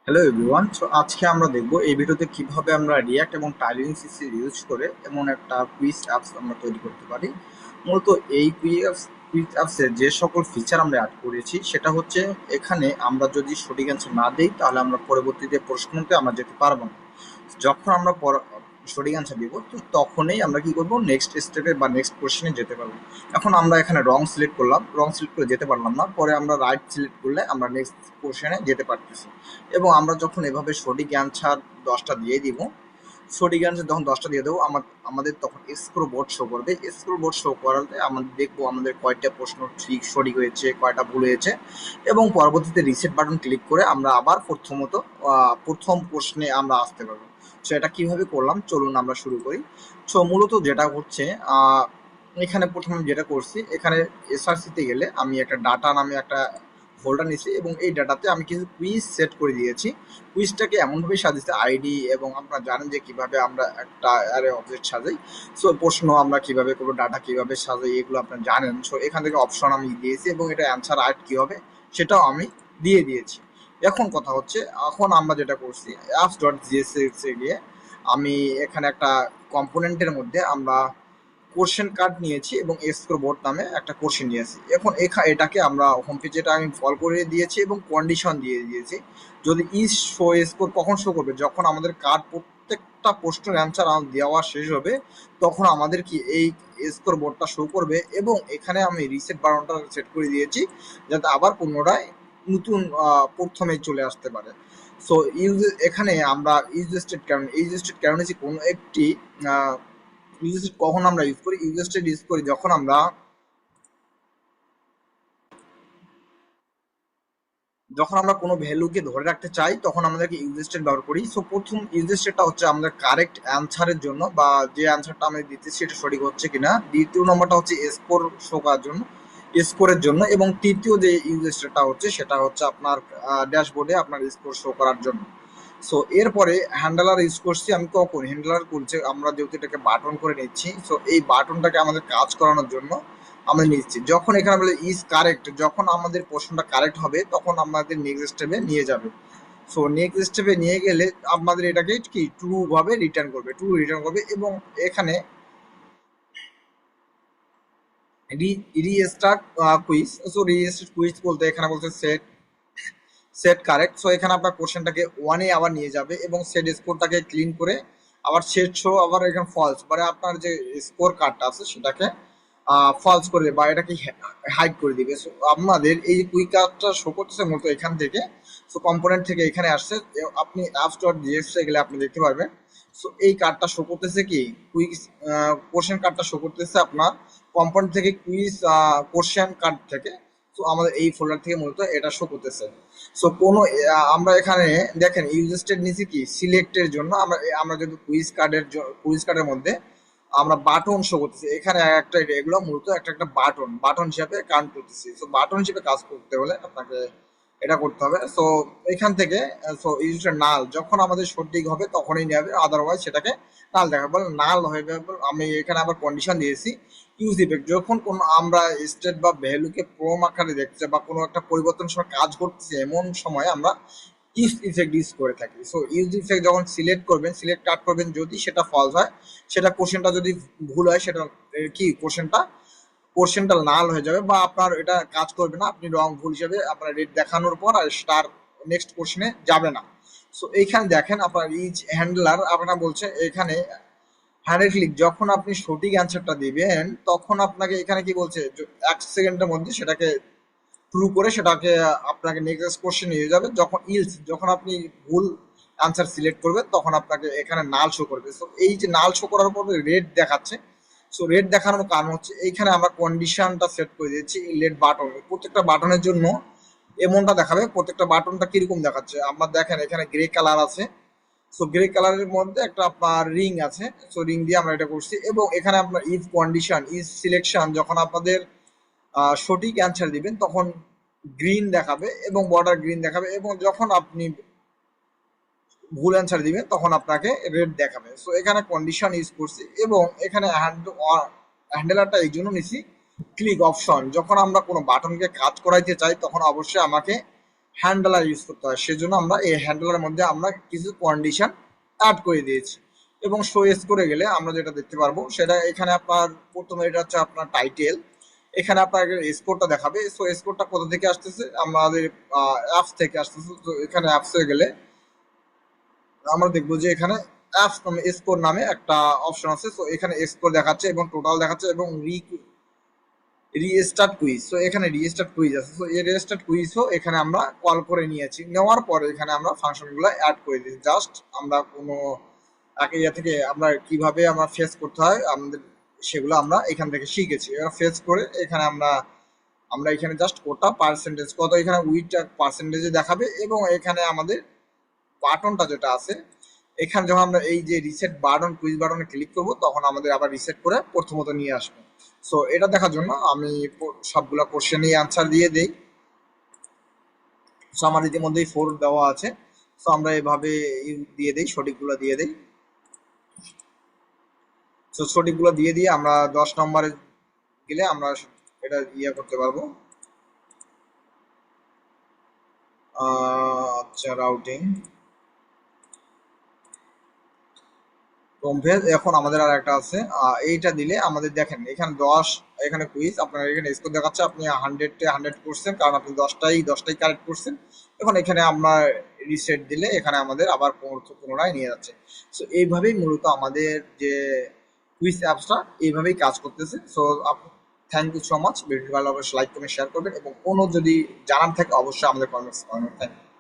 Hello everyone. So আজকে আমরা দেখব এই ভিডিওতে কিভাবে আমরা রিয়াক্ট এবং টাইলিং সিসি ইউজ করে এমন একটা কুইজ অ্যাপস আমরা তৈরি করতে পারি। মূলত এই কুইজ অ্যাপসের যে সকল ফিচার আমরা অ্যাড করেছি সেটা হচ্ছে, এখানে আমরা যদি সঠিক অ্যান্সার না দিই তাহলে আমরা পরবর্তীতে প্রশ্নতে আমরা যেতে পারবো না। যখন আমরা সঠিক অ্যান্সার দিব তো তখনই আমরা কি করব, নেক্সট স্টেপে বা নেক্সট কোশ্চেনে যেতে পারবো। এখন আমরা এখানে রং সিলেক্ট করলাম, রং সিলেক্ট করে যেতে পারলাম না, পরে আমরা রাইট সিলেক্ট করলে আমরা নেক্সট কোশ্চেনে যেতে পারতেছি। এবং আমরা যখন এভাবে সঠিক অ্যান্সার 10টা দিয়ে দিব, সঠিক অ্যান্সার যখন 10টা দিয়ে দেবো আমাদের তখন স্কোর বোর্ড শো করবে। স্কোর বোর্ড শো করাতে আমাদের দেখবো আমাদের কয়টা প্রশ্ন ঠিক সঠিক হয়েছে, কয়টা ভুল হয়েছে। এবং পরবর্তীতে রিসেট বাটন ক্লিক করে আমরা আবার প্রথম প্রশ্নে আমরা আসতে পারবো। সো এটা কিভাবে করলাম চলুন আমরা শুরু করি। সো মূলত যেটা হচ্ছে, এখানে প্রথমে যেটা করছি, এখানে এসআরসিতে গেলে আমি একটা ডাটা নামে একটা ফোল্ডার নিয়েছি এবং এই ডাটাতে আমি কিছু কুইজ সেট করে দিয়েছি। কুইজটাকে এমনভাবে সাজিয়েছি আইডি, এবং আপনারা জানেন যে কিভাবে আমরা একটা অ্যারে অবজেক্ট সাজাই। সো প্রশ্ন আমরা কিভাবে করবো, ডাটা কিভাবে সাজাই, এগুলো আপনারা জানেন। সো এখান থেকে অপশন আমি দিয়েছি এবং এটা অ্যান্সার রাইট কি হবে সেটাও আমি দিয়ে দিয়েছি। এখন কথা হচ্ছে, এখন আমরা যেটা করছি, apps.jsx এ গিয়ে আমি এখানে একটা কম্পোনেন্টের মধ্যে আমরা কোশ্চেন কার্ড নিয়েছি এবং স্কোর বোর্ড নামে একটা কোশ্চেন নিয়েছি। এখন এটাকে আমরা হোম পেজেটা আমি ফল করে দিয়েছি এবং কন্ডিশন দিয়ে দিয়েছি। যদি ইজ শো স্কোর কখন শো করবে, যখন আমাদের কার্ড প্রত্যেকটা প্রশ্নের অ্যান্সার দেওয়া শেষ হবে তখন আমাদের কি এই স্কোর বোর্ডটা শো করবে। এবং এখানে আমি রিসেট বাটনটা সেট করে দিয়েছি যাতে আবার পুনরায় নতুন প্রথমে চলে আসতে পারে। সো এখানে আমরা ইউজ স্টেট কারণ কোনো একটি ইউজ কখন আমরা ইউজ করি, ইউজেস্টেড ইউজ করি যখন আমরা কোনো ভ্যালুকে ধরে রাখতে চাই তখন আমাদেরকে ইউজেস্টেড ব্যবহার করি। সো প্রথম ইউজেস্টেডটা হচ্ছে আমাদের কারেক্ট অ্যান্সারের জন্য, বা যে অ্যান্সারটা আমরা দিতেছি সেটা সঠিক হচ্ছে কিনা। দ্বিতীয় নম্বরটা হচ্ছে স্কোর শো করার জন্য, স্কোরের জন্য। এবং তৃতীয় যে ইউজেস্টেডটা হচ্ছে সেটা হচ্ছে আপনার ড্যাশবোর্ডে আপনার স্কোর শো করার জন্য। সো এরপরে হ্যান্ডলার ইউজ করছি আমি কখন, হ্যান্ডলার করছে আমরা যেহেতু এটাকে বাটন করে নিচ্ছি, সো এই বাটনটাকে আমাদের কাজ করানোর জন্য আমরা নিচ্ছি। যখন এখানে বলে ইজ কারেক্ট, যখন আমাদের প্রশ্নটা কারেক্ট হবে তখন আমাদের নেক্সট স্টেপে নিয়ে যাবে। সো নেক্সট স্টেপে নিয়ে গেলে আমাদের এটাকে কি ট্রু ভাবে রিটার্ন করবে। এবং এখানে restart quiz. So restart quiz বলতে এখানে বলছে সেট সেট কারেক্ট। সো এখানে আপনার কোশ্চেনটাকে ওয়ানে আবার নিয়ে যাবে এবং সেট স্কোরটাকে ক্লিন করে আবার সেট শো, আবার এখানে ফলস, মানে আপনার যে স্কোর কার্ডটা আছে সেটাকে ফলস করে দেবে বা এটাকে হাইড করে দিবে। সো আপনাদের এই কুইক কার্ডটা শো করতেছে মূলত এখান থেকে। সো কম্পোনেন্ট থেকে এখানে আসছে, আপনি apps.js এ গেলে আপনি দেখতে পারবেন। সো এই কার্ডটা শো করতেছে কি, কুইক কোশ্চেন কার্ডটা শো করতেছে আপনার কম্পোনেন্ট থেকে, কুইজ কোশ্চেন কার্ড থেকে। সো আমাদের এই ফোল্ডার থেকে মূলত এটা শো করতেছে। সো কোনো আমরা এখানে দেখেন ইউজেস্টেড নিছি কি সিলেক্টের জন্য। আমরা যদি কুইজ কার্ডের মধ্যে আমরা বাটন শো করতেছি, এখানে একটা এগুলো মূলত একটা একটা বাটন হিসাবে কাউন্ট করতেছি। সো বাটন হিসেবে কাজ করতে হলে আপনাকে এটা করতে হবে। সো এখান থেকে ইউজের নাল যখন আমাদের সঠিক হবে তখনই নেবে, আদারওয়াইজ সেটাকে নাল দেখাবে। নাল হয়ে যাবে। আমি এখানে আবার কন্ডিশন দিয়েছি ইউজ ইফেক্ট, যখন কোনো আমরা স্টেট বা ভ্যালুকে ক্রম আকারে দেখছে বা কোনো একটা পরিবর্তন সময় কাজ করতেছে এমন সময় আমরা ইউজ ইফেক্ট ইউজ করে থাকি। সো ইউজ ইফেক্ট যখন সিলেক্ট কাট করবেন, যদি সেটা ফলস হয়, সেটা কোশ্চেনটা যদি ভুল হয়, সেটা কি কোশ্চেনটা লাল হয়ে যাবে বা আপনার এটা কাজ করবে না, আপনি রং ভুল হিসেবে আপনার রেড দেখানোর পর আর স্টার নেক্সট কোশ্চেনে যাবে না। সো এইখানে দেখেন আপনার ইজ হ্যান্ডলার আপনার বলছে এখানে হ্যান্ডেল ক্লিক, যখন আপনি সঠিক অ্যান্সারটা দিবেন তখন আপনাকে এখানে কি বলছে, 1 সেকেন্ডের মধ্যে সেটাকে ট্রু করে সেটাকে আপনাকে নেক্সট কোশ্চেন নিয়ে যাবে। যখন আপনি ভুল আনসার সিলেক্ট করবেন তখন আপনাকে এখানে নাল শো করবে। সো এই যে নাল শো করার পর রেড দেখাচ্ছে, সো রেড দেখানোর কারণ হচ্ছে এইখানে আমরা কন্ডিশনটা সেট করে দিয়েছি রেড বাটন। প্রত্যেকটা বাটনের জন্য এমনটা দেখাবে, প্রত্যেকটা বাটনটা কিরকম দেখাচ্ছে। আপনার দেখেন এখানে গ্রে কালার আছে, সো গ্রে কালারের মধ্যে একটা আপনার রিং আছে। সো রিং দিয়ে আমরা এটা করছি। এবং এখানে আপনার ইফ কন্ডিশন ইজ সিলেকশন, যখন আপনাদের সঠিক অ্যান্সার দিবেন তখন গ্রিন দেখাবে এবং বর্ডার গ্রিন দেখাবে, এবং যখন আপনি ভুল অ্যান্সার দিবেন তখন আপনাকে রেড দেখাবে। সো এখানে কন্ডিশন ইউজ করছি। এবং এখানে হ্যান্ডেলারটা এই জন্য নিছি ক্লিক অপশন, যখন আমরা কোনো বাটনকে কাজ করাইতে চাই তখন অবশ্যই আমাকে হ্যান্ডলার ইউজ করতে হয়, সেজন্য আমরা এই হ্যান্ডলারের মধ্যে আমরা কিছু কন্ডিশন অ্যাড করে দিয়েছি। এবং শো এস করে গেলে আমরা যেটা দেখতে পারবো সেটা এখানে আপনার প্রথমে এটা হচ্ছে আপনার টাইটেল, এখানে আপনার স্কোরটা দেখাবে। সো স্কোরটা কোথা থেকে আসতেছে, আমাদের অ্যাপস থেকে আসতেছে। তো এখানে অ্যাপসে গেলে আমরা দেখবো যে এখানে অ্যাপস নামে স্কোর নামে একটা অপশন আছে। সো এখানে স্কোর দেখাচ্ছে এবং টোটাল দেখাচ্ছে এবং রিস্টার্ট কুইজ। সো এখানে রিস্টার্ট কুইজ আছে। সো এই রিস্টার্ট কুইজও এখানে আমরা কল করে নিয়েছি, নেওয়ার পরে এখানে আমরা ফাংশনগুলো অ্যাড করে দিয়েছি। জাস্ট আমরা কোনো এক ইয়ে থেকে আমরা কিভাবে আমরা ফেস করতে হয় আমাদের, সেগুলো আমরা এখান থেকে শিখেছি। এবার ফেস করে এখানে আমরা আমরা এখানে জাস্ট কোটা পার্সেন্টেজ কত, এখানে উইথটা পার্সেন্টেজে দেখাবে। এবং এখানে আমাদের বাটনটা যেটা আছে, এখানে যখন আমরা এই যে রিসেট বাটন কুইজ বাটনে ক্লিক করব তখন আমাদের আবার রিসেট করে প্রথমত নিয়ে আসবে। সো এটা দেখার জন্য আমি সবগুলা কোশ্চেনই অ্যান্সার দিয়ে দেই। সো আমার ইতিমধ্যেই 4 দেওয়া আছে। সো আমরা এভাবে দিয়ে দেই, সঠিকগুলো দিয়ে দেই। সো সঠিকগুলো দিয়ে দিয়ে আমরা 10 নম্বরে গেলে আমরা এটা ইয়ে করতে পারবো। আচ্ছা, রাউটিং কমপ্লেস। এখন আমাদের আর একটা আছে, এইটা দিলে আমাদের দেখেন এখানে 10, এখানে কুইজ আপনার এখানে স্কোর দেখাচ্ছে, আপনি 100-এ 100 করছেন কারণ আপনি 10টাই কারেক্ট করছেন। এখন এখানে আমরা রিসেট দিলে এখানে আমাদের আবার পুনরায় নিয়ে যাচ্ছে। সো এইভাবেই মূলত আমাদের যে কুইজ অ্যাপসটা এইভাবেই কাজ করতেছে। So thank you so much. Video ভালো অবশ্যই লাইক করবেন, শেয়ার করবেন এবং কোনো যদি জানার থাকে অবশ্যই আমাদের কমেন্টস করেন। Thank you.